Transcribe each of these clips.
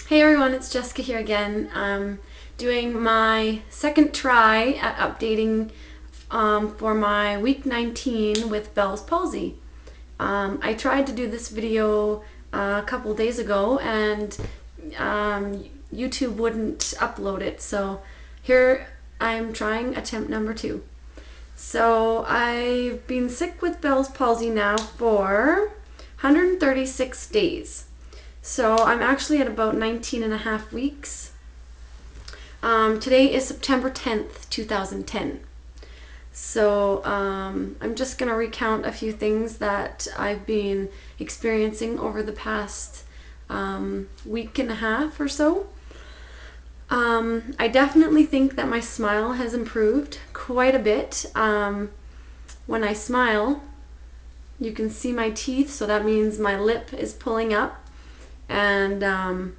Hey everyone, it's Jessica here again. I'm doing my second try at updating for my week 19 with Bell's palsy. I tried to do this video a couple days ago and YouTube wouldn't upload it, so here I'm trying attempt number 2. So I've been sick with Bell's palsy now for 136 days. So I'm actually at about 19 and a half weeks. Today is September 10th, 2010. So I'm just going to recount a few things that I've been experiencing over the past week and a half or so. I definitely think that my smile has improved quite a bit. When I smile, you can see my teeth, so that means my lip is pulling up. And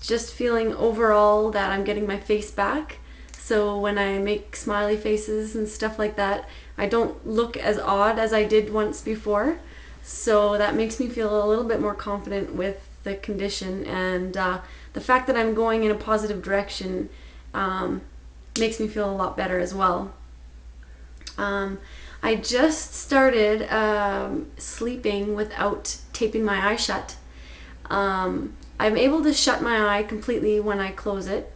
just feeling overall that I'm getting my face back. So when I make smiley faces and stuff like that, I don't look as odd as I did once before. So that makes me feel a little bit more confident with the condition, and the fact that I'm going in a positive direction makes me feel a lot better as well. I just started sleeping without taping my eye shut. I'm able to shut my eye completely when I close it.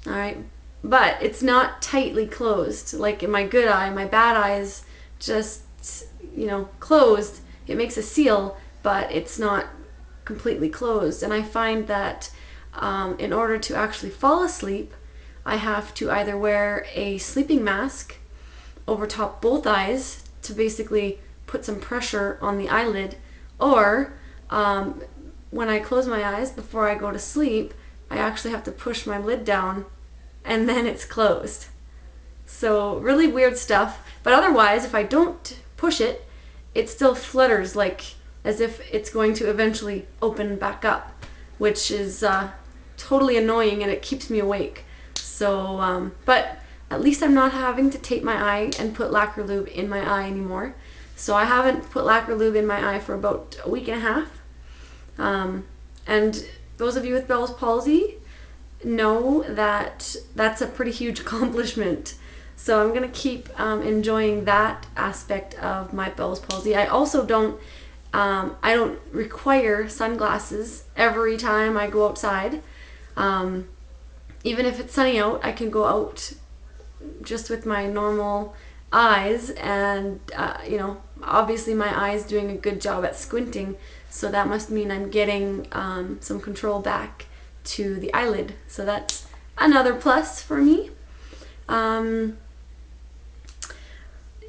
Alright, but it's not tightly closed. Like in my good eye, my bad eye is just, closed. It makes a seal, but it's not completely closed. And I find that in order to actually fall asleep, I have to either wear a sleeping mask over top both eyes to basically put some pressure on the eyelid, or when I close my eyes before I go to sleep, I actually have to push my lid down and then it's closed. So really weird stuff. But otherwise, if I don't push it, it still flutters like as if it's going to eventually open back up, which is totally annoying, and it keeps me awake. So, but at least I'm not having to tape my eye and put lacquer lube in my eye anymore. So I haven't put lacquer lube in my eye for about a week and a half. And those of you with Bell's palsy know that that's a pretty huge accomplishment. So I'm going to keep enjoying that aspect of my Bell's palsy. I also don't require sunglasses every time I go outside. Even if it's sunny out, I can go out just with my normal eyes, and obviously my eye is doing a good job at squinting, so that must mean I'm getting some control back to the eyelid, so that's another plus for me.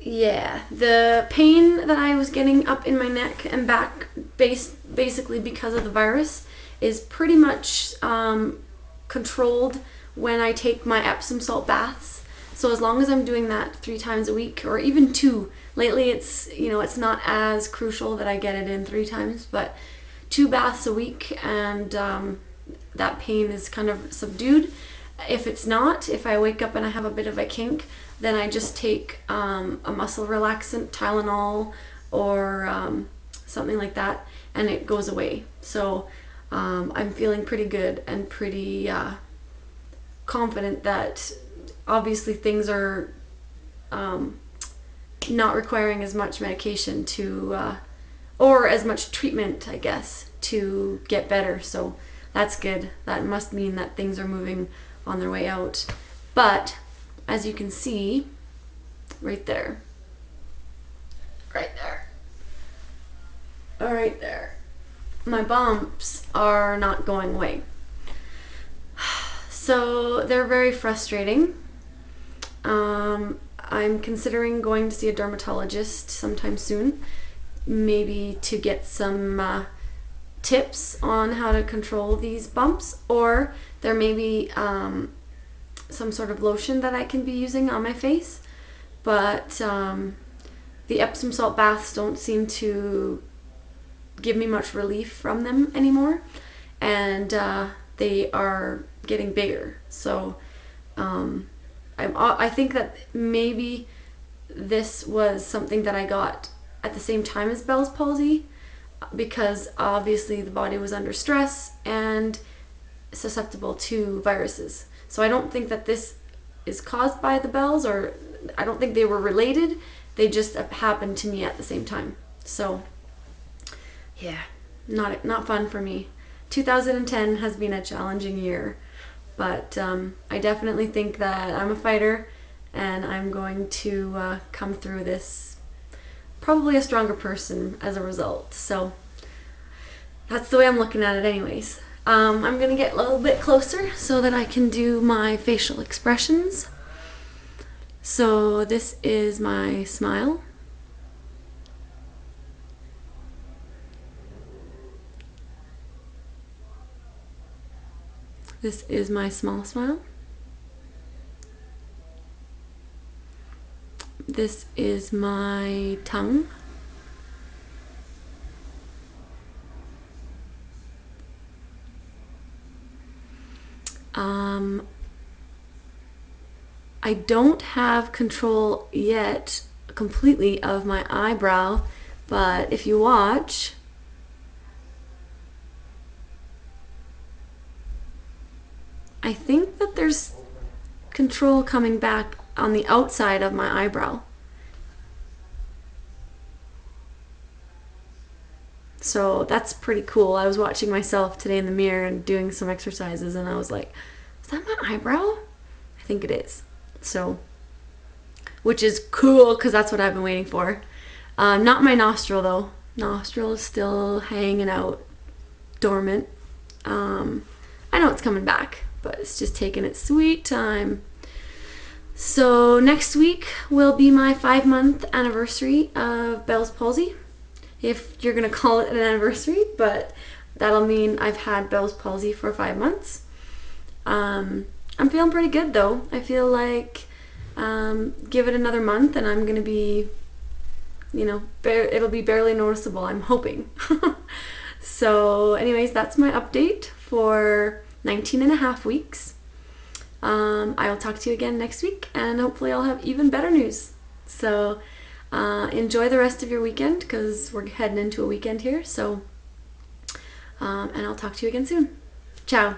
Yeah, the pain that I was getting up in my neck and back basically because of the virus is pretty much controlled when I take my Epsom salt baths. So as long as I'm doing that 3 times a week, or even 2, lately it's not as crucial that I get it in 3 times, but 2 baths a week, and that pain is kind of subdued. If I wake up and I have a bit of a kink, then I just take a muscle relaxant, Tylenol, or something like that, and it goes away. So I'm feeling pretty good and pretty confident that obviously things are not requiring as much medication or as much treatment, I guess, to get better. So that's good. That must mean that things are moving on their way out. But as you can see, right there, my bumps are not going away. So they're very frustrating. I'm considering going to see a dermatologist sometime soon, maybe to get some tips on how to control these bumps, or there may be some sort of lotion that I can be using on my face. But the Epsom salt baths don't seem to give me much relief from them anymore, and they are getting bigger. So I think that maybe this was something that I got at the same time as Bell's palsy, because obviously the body was under stress and susceptible to viruses. So I don't think that this is caused by the bells, or I don't think they were related. They just happened to me at the same time. So yeah, not fun for me. 2010 has been a challenging year, but I definitely think that I'm a fighter, and I'm going to come through this probably a stronger person as a result. So that's the way I'm looking at it anyways. I'm going to get a little bit closer so that I can do my facial expressions. So this is my smile. This is my small smile. This is my tongue. I don't have control yet completely of my eyebrow, but if you watch, I think that there's control coming back on the outside of my eyebrow. So that's pretty cool. I was watching myself today in the mirror and doing some exercises, and I was like, is that my eyebrow? I think it is. So, which is cool because that's what I've been waiting for. Not my nostril though. Nostril is still hanging out dormant. I know it's coming back, but it's just taking its sweet time. So next week will be my 5-month anniversary of Bell's palsy, if you're gonna call it an anniversary, but that'll mean I've had Bell's palsy for 5 months. I'm feeling pretty good though. I feel like give it another month and I'm gonna be, it'll be barely noticeable, I'm hoping. So anyways, that's my update for 19 and a half weeks. I'll talk to you again next week, and hopefully I'll have even better news. So enjoy the rest of your weekend, because we're heading into a weekend here. So and I'll talk to you again soon. Ciao.